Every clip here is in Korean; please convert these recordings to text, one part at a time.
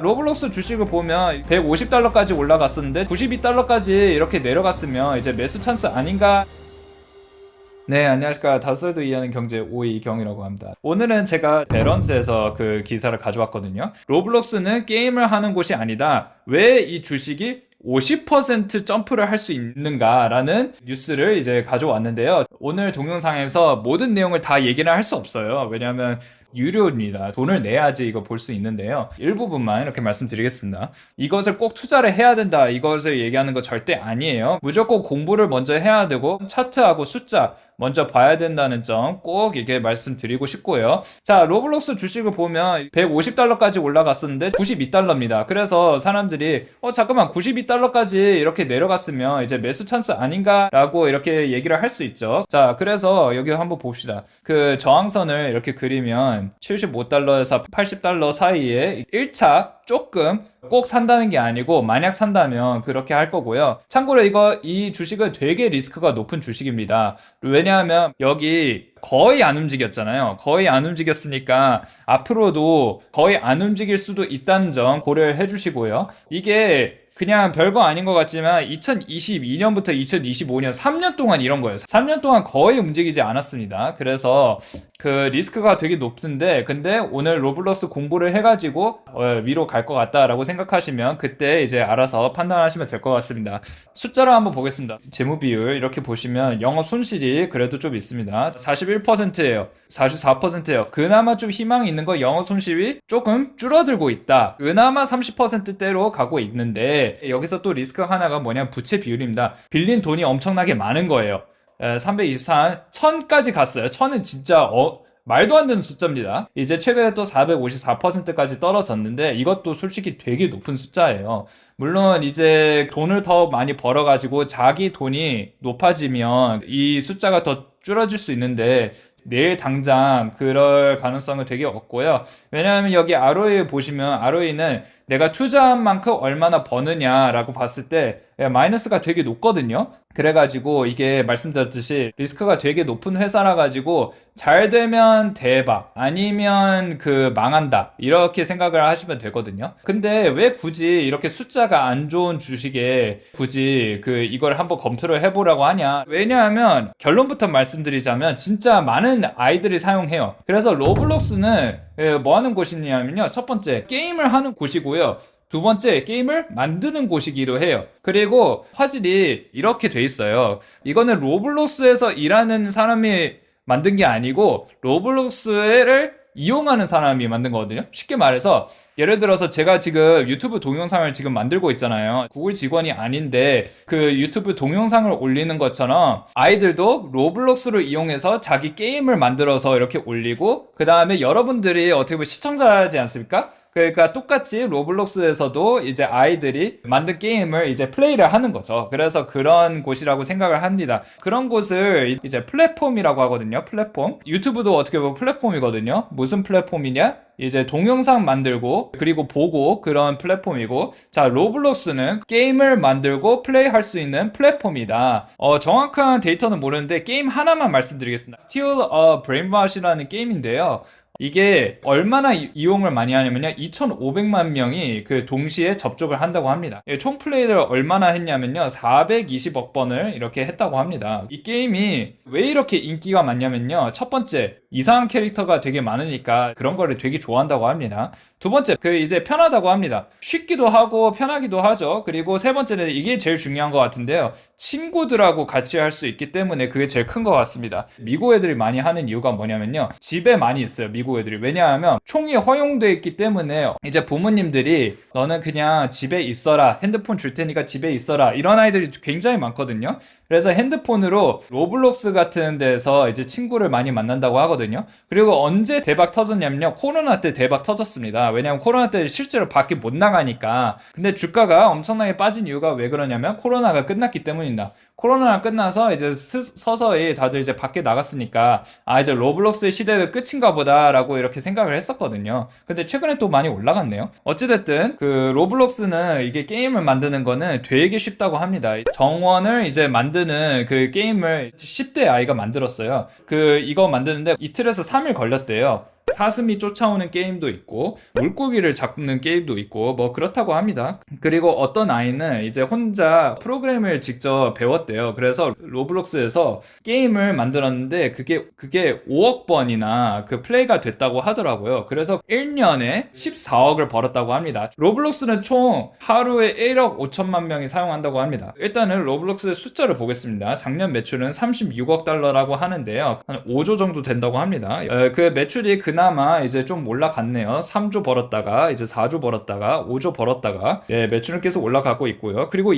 로블록스 주식을 보면 150달러까지 올라갔었는데 92달러까지 이렇게 내려갔으면 이제 매수 찬스 아닌가? 네, 안녕하십니까. 다수도 이해하는 경제 오이경이라고 합니다. 오늘은 제가 밸런스에서 그 기사를 가져왔거든요. 로블록스는 게임을 하는 곳이 아니다. 왜 이 주식이 50% 점프를 할 수 있는가라는 뉴스를 이제 가져왔는데요. 오늘 동영상에서 모든 내용을 다 얘기를 할 수 없어요. 왜냐하면 유료입니다. 돈을 내야지 이거 볼 수 있는데요. 일부분만 이렇게 말씀드리겠습니다. 이것을 꼭 투자를 해야 된다. 이것을 얘기하는 거 절대 아니에요. 무조건 공부를 먼저 해야 되고 차트하고 숫자 먼저 봐야 된다는 점 꼭 이렇게 말씀드리고 싶고요. 자, 로블록스 주식을 보면 150달러까지 올라갔었는데 92달러입니다. 그래서 사람들이 잠깐만 92달러까지 이렇게 내려갔으면 이제 매수 찬스 아닌가라고 이렇게 얘기를 할 수 있죠. 자, 그래서 여기 한번 봅시다. 그 저항선을 이렇게 그리면 75달러에서 80달러 사이에 1차 조금 꼭 산다는 게 아니고 만약 산다면 그렇게 할 거고요. 참고로 이 주식은 되게 리스크가 높은 주식입니다. 왜냐하면 여기 거의 안 움직였잖아요. 거의 안 움직였으니까 앞으로도 거의 안 움직일 수도 있다는 점 고려를 해주시고요. 이게 그냥 별거 아닌 것 같지만 2022년부터 2025년 3년 동안 이런 거예요. 3년 동안 거의 움직이지 않았습니다. 그래서 그 리스크가 되게 높은데 근데 오늘 로블록스 공부를 해가지고 위로 갈 것 같다라고 생각하시면 그때 이제 알아서 판단하시면 될 것 같습니다. 숫자를 한번 보겠습니다. 재무 비율 이렇게 보시면 영업 손실이 그래도 좀 있습니다. 41%예요. 44%예요. 그나마 좀 희망이 있는 거 영업 손실이 조금 줄어들고 있다. 그나마 30%대로 가고 있는데 여기서 또 리스크 하나가 뭐냐면 부채 비율입니다. 빌린 돈이 엄청나게 많은 거예요. 323, 1000까지 갔어요. 1000은 진짜 말도 안 되는 숫자입니다. 이제 최근에 또 454%까지 떨어졌는데 이것도 솔직히 되게 높은 숫자예요. 물론 이제 돈을 더 많이 벌어가지고 자기 돈이 높아지면 이 숫자가 더 줄어질 수 있는데 내일 당장 그럴 가능성은 되게 없고요. 왜냐하면 여기 ROE 보시면 ROE는 내가 투자한 만큼 얼마나 버느냐라고 봤을 때 마이너스가 되게 높거든요. 그래가지고 이게 말씀드렸듯이 리스크가 되게 높은 회사라 가지고 잘 되면 대박 아니면 그 망한다 이렇게 생각을 하시면 되거든요. 근데 왜 굳이 이렇게 숫자가 안 좋은 주식에 굳이 이걸 한번 검토를 해보라고 하냐? 왜냐하면 결론부터 말씀드리자면 진짜 많은 아이들이 사용해요. 그래서 로블록스는 뭐 하는 곳이냐면요, 첫 번째 게임을 하는 곳이고요, 두 번째 게임을 만드는 곳이기도 해요. 그리고 화질이 이렇게 돼 있어요. 이거는 로블록스에서 일하는 사람이 만든 게 아니고 로블록스를 이용하는 사람이 만든 거거든요. 쉽게 말해서 예를 들어서 제가 지금 유튜브 동영상을 지금 만들고 있잖아요. 구글 직원이 아닌데 그 유튜브 동영상을 올리는 것처럼 아이들도 로블록스를 이용해서 자기 게임을 만들어서 이렇게 올리고 그 다음에 여러분들이 어떻게 보면 시청자지 않습니까? 그러니까 똑같이 로블록스에서도 이제 아이들이 만든 게임을 이제 플레이를 하는 거죠. 그래서 그런 곳이라고 생각을 합니다. 그런 곳을 이제 플랫폼이라고 하거든요. 플랫폼. 유튜브도 어떻게 보면 플랫폼이거든요. 무슨 플랫폼이냐? 이제 동영상 만들고 그리고 보고 그런 플랫폼이고, 자, 로블록스는 게임을 만들고 플레이할 수 있는 플랫폼이다. 정확한 데이터는 모르는데 게임 하나만 말씀드리겠습니다. Steal a Brainwash라는 게임인데요. 이게 얼마나 이용을 많이 하냐면요, 2,500만 명이 그 동시에 접속을 한다고 합니다. 총 플레이를 얼마나 했냐면요, 420억 번을 이렇게 했다고 합니다. 이 게임이 왜 이렇게 인기가 많냐면요, 첫 번째, 이상한 캐릭터가 되게 많으니까 그런 거를 되게 좋아한다고 합니다. 두 번째, 이제 편하다고 합니다. 쉽기도 하고 편하기도 하죠. 그리고 세 번째는 이게 제일 중요한 것 같은데요, 친구들하고 같이 할 수 있기 때문에 그게 제일 큰 것 같습니다. 미국 애들이 많이 하는 이유가 뭐냐면요, 집에 많이 있어요, 미국 애들이. 왜냐하면 총이 허용되어 있기 때문에 이제 부모님들이 너는 그냥 집에 있어라, 핸드폰 줄 테니까 집에 있어라, 이런 아이들이 굉장히 많거든요. 그래서 핸드폰으로 로블록스 같은 데서 이제 친구를 많이 만난다고 하거든요. 그리고 언제 대박 터졌냐면요, 코로나 때 대박 터졌습니다. 왜냐면 코로나 때 실제로 밖에 못 나가니까. 근데 주가가 엄청나게 빠진 이유가 왜 그러냐면 코로나가 끝났기 때문입니다. 코로나가 끝나서 이제 서서히 다들 이제 밖에 나갔으니까 이제 로블록스의 시대가 끝인가 보다라고 이렇게 생각을 했었거든요. 근데 최근에 또 많이 올라갔네요. 어찌됐든 로블록스는 이게 게임을 만드는 거는 되게 쉽다고 합니다. 정원을 이제 만드는 그 게임을 10대 아이가 만들었어요. 이거 만드는데 이틀에서 3일 걸렸대요. 사슴이 쫓아오는 게임도 있고 물고기를 잡는 게임도 있고 뭐 그렇다고 합니다. 그리고 어떤 아이는 이제 혼자 프로그램을 직접 배웠대요. 그래서 로블록스에서 게임을 만들었는데 그게 5억 번이나 그 플레이가 됐다고 하더라고요. 그래서 1년에 14억을 벌었다고 합니다. 로블록스는 총 하루에 1억 5천만 명이 사용한다고 합니다. 일단은 로블록스의 숫자를 보겠습니다. 작년 매출은 36억 달러라고 하는데요. 한 5조 정도 된다고 합니다. 그 매출이 그나마 이제 좀 올라갔네요. 3조 벌었다가 이제 4조 벌었다가 5조 벌었다가 매출은 계속 올라가고 있고요. 그리고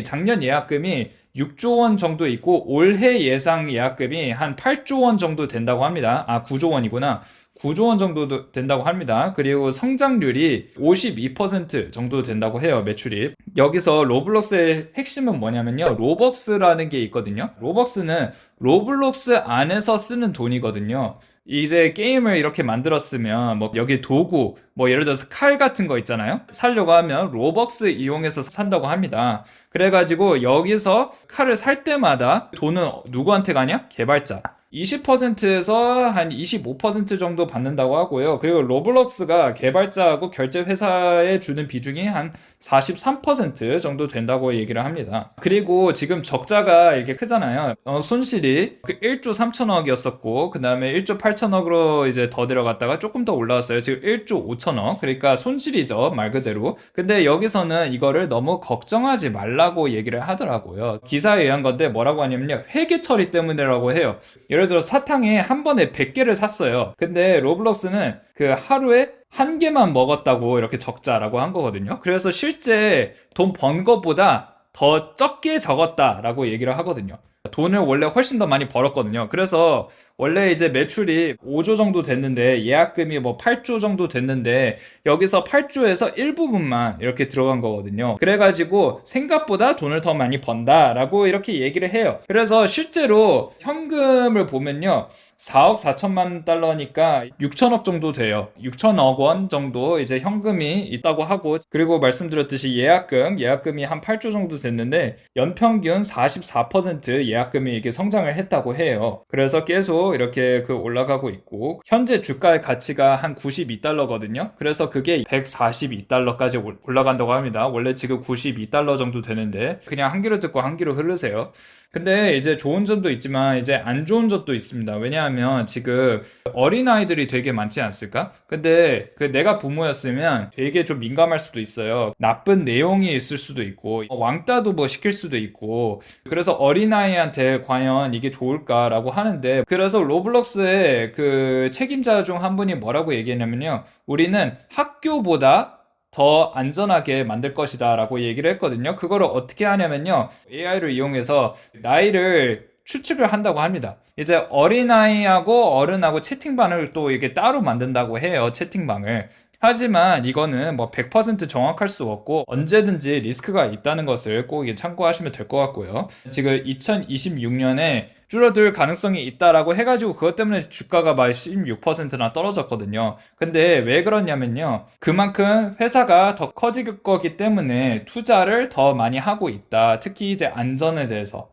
작년 예약금이 6조 원 정도 있고 올해 예상 예약금이 한 8조 원 정도 된다고 합니다. 9조 원이구나. 9조 원 정도 된다고 합니다. 그리고 성장률이 52% 정도 된다고 해요, 매출이. 여기서 로블록스의 핵심은 뭐냐면요. 로벅스라는 게 있거든요. 로벅스는 로블록스 안에서 쓰는 돈이거든요. 이제 게임을 이렇게 만들었으면 뭐 여기 도구 뭐 예를 들어서 칼 같은 거 있잖아요. 사려고 하면 로벅스 이용해서 산다고 합니다. 그래가지고 여기서 칼을 살 때마다 돈은 누구한테 가냐? 개발자. 20%에서 한 25% 정도 받는다고 하고요. 그리고 로블록스가 개발자하고 결제 회사에 주는 비중이 한 43% 정도 된다고 얘기를 합니다. 그리고 지금 적자가 이렇게 크잖아요. 손실이 1조 3천억이었었고 그 다음에 1조 8천억으로 이제 더 내려갔다가 조금 더 올라왔어요. 지금 1조 5천억. 그러니까 손실이죠, 말 그대로. 근데 여기서는 이거를 너무 걱정하지 말라고 얘기를 하더라고요. 기사에 의한 건데 뭐라고 하냐면요. 회계 처리 때문이라고 해요. 예를 들어 사탕에 한 번에 100개를 샀어요. 근데 로블록스는 그 하루에 한 개만 먹었다고 이렇게 적자라고 한 거거든요. 그래서 실제 돈 번 것보다 더 적게 적었다라고 얘기를 하거든요. 돈을 원래 훨씬 더 많이 벌었거든요. 그래서 원래 이제 매출이 5조 정도 됐는데 예약금이 뭐 8조 정도 됐는데 여기서 8조에서 일부분만 이렇게 들어간 거거든요. 그래가지고 생각보다 돈을 더 많이 번다라고 이렇게 얘기를 해요. 그래서 실제로 현금을 보면요. 4억 4천만 달러니까 6천억 정도 돼요. 6천억 원 정도 이제 현금이 있다고 하고, 그리고 말씀드렸듯이 예약금이 한 8조 정도 됐는데 연평균 44% 예약금이 이게 성장을 했다고 해요. 그래서 계속 이렇게 올라가고 있고, 현재 주가의 가치가 한 92달러거든요. 그래서 그게 142달러까지 올라간다고 합니다. 원래 지금 92달러 정도 되는데 그냥 한 귀로 듣고 한 귀로 흐르세요. 근데 이제 좋은 점도 있지만 이제 안 좋은 점도 있습니다. 왜냐하면 지금 어린아이들이 되게 많지 않습니까? 근데 내가 부모였으면 되게 좀 민감할 수도 있어요. 나쁜 내용이 있을 수도 있고 왕따도 뭐 시킬 수도 있고, 그래서 어린아이한테 과연 이게 좋을까라고 하는데, 그래서 로블록스의 그 책임자 중 한 분이 뭐라고 얘기했냐면요. 우리는 학교보다 더 안전하게 만들 것이다 라고 얘기를 했거든요. 그거를 어떻게 하냐면요. AI를 이용해서 나이를 추측을 한다고 합니다. 이제 어린아이하고 어른하고 채팅방을 또 이게 따로 만든다고 해요. 채팅방을. 하지만 이거는 뭐 100% 정확할 수 없고 언제든지 리스크가 있다는 것을 꼭 참고하시면 될 것 같고요. 지금 2026년에 줄어들 가능성이 있다라고 해가지고 그것 때문에 주가가 막 16%나 떨어졌거든요. 근데 왜 그러냐면요. 그만큼 회사가 더 커질 거기 때문에 투자를 더 많이 하고 있다. 특히 이제 안전에 대해서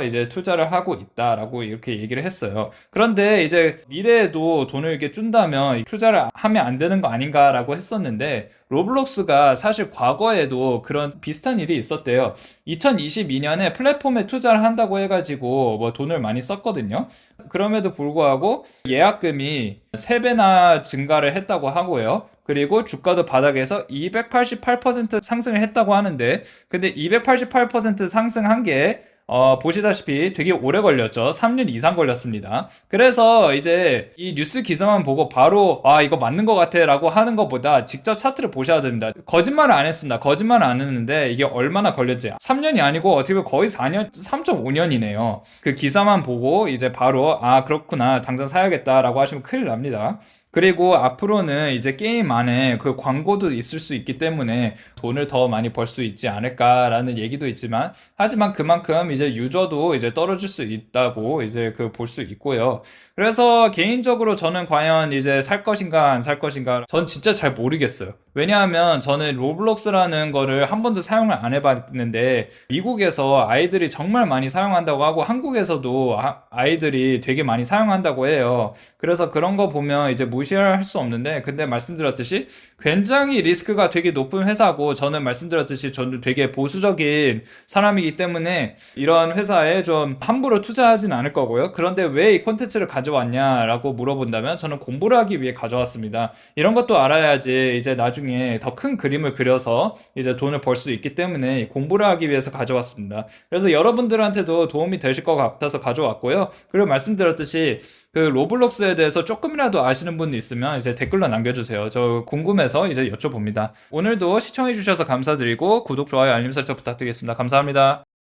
이제 투자를 하고 있다라고 이렇게 얘기를 했어요. 그런데 이제 미래에도 돈을 이렇게 준다면 투자를 하면 안 되는 거 아닌가라고 했었는데, 로블록스가 사실 과거에도 그런 비슷한 일이 있었대요. 2022년에 플랫폼에 투자를 한다고 해가지고 뭐 돈을 많이 썼거든요. 그럼에도 불구하고 예약금이 3배나 증가를 했다고 하고요. 그리고 주가도 바닥에서 288% 상승을 했다고 하는데, 근데 288% 상승한 게 보시다시피 되게 오래 걸렸죠. 3년 이상 걸렸습니다. 그래서 이제 이 뉴스 기사만 보고 바로 이거 맞는 것 같아 라고 하는 것보다 직접 차트를 보셔야 됩니다. 거짓말을 안 했습니다. 거짓말을 안 했는데 이게 얼마나 걸렸지? 3년이 아니고 어떻게 보면 거의 4년, 3.5년이네요. 그 기사만 보고 이제 바로 그렇구나, 당장 사야겠다라고 하시면 큰일 납니다. 그리고 앞으로는 이제 게임 안에 그 광고도 있을 수 있기 때문에 돈을 더 많이 벌 수 있지 않을까라는 얘기도 있지만, 하지만 그만큼 이제 유저도 이제 떨어질 수 있다고 이제 볼 수 있고요. 그래서 그래서 개인적으로 저는 과연 이제 살 것인가 안 살 것인가 전 진짜 잘 모르겠어요. 왜냐하면 저는 로블록스라는 거를 한 번도 사용을 안 해봤는데 미국에서 아이들이 정말 많이 사용한다고 하고 한국에서도 아이들이 되게 많이 사용한다고 해요. 그래서 그런 거 보면 이제 무시할 수 없는데, 근데 말씀드렸듯이 굉장히 리스크가 되게 높은 회사고, 저는 말씀드렸듯이 저는 되게 보수적인 사람이기 때문에 이런 회사에 좀 함부로 투자하진 않을 거고요. 그런데 왜 이 콘텐츠를 가져왔냐라고 물어본다면 저는 공부를 하기 위해 가져왔습니다. 이런 것도 알아야지 이제 나중에 더 큰 그림을 그려서 이제 돈을 벌 수 있기 때문에 공부를 하기 위해서 가져왔습니다. 그래서 여러분들한테도 도움이 되실 것 같아서 가져왔고요. 그리고 말씀드렸듯이 그 로블록스에 대해서 조금이라도 아시는 분 있으면 이제 댓글로 남겨주세요. 저 궁금해서 이제 여쭤봅니다. 오늘도 시청해주셔서 감사드리고 구독, 좋아요, 알림 설정 부탁드리겠습니다. 감사합니다.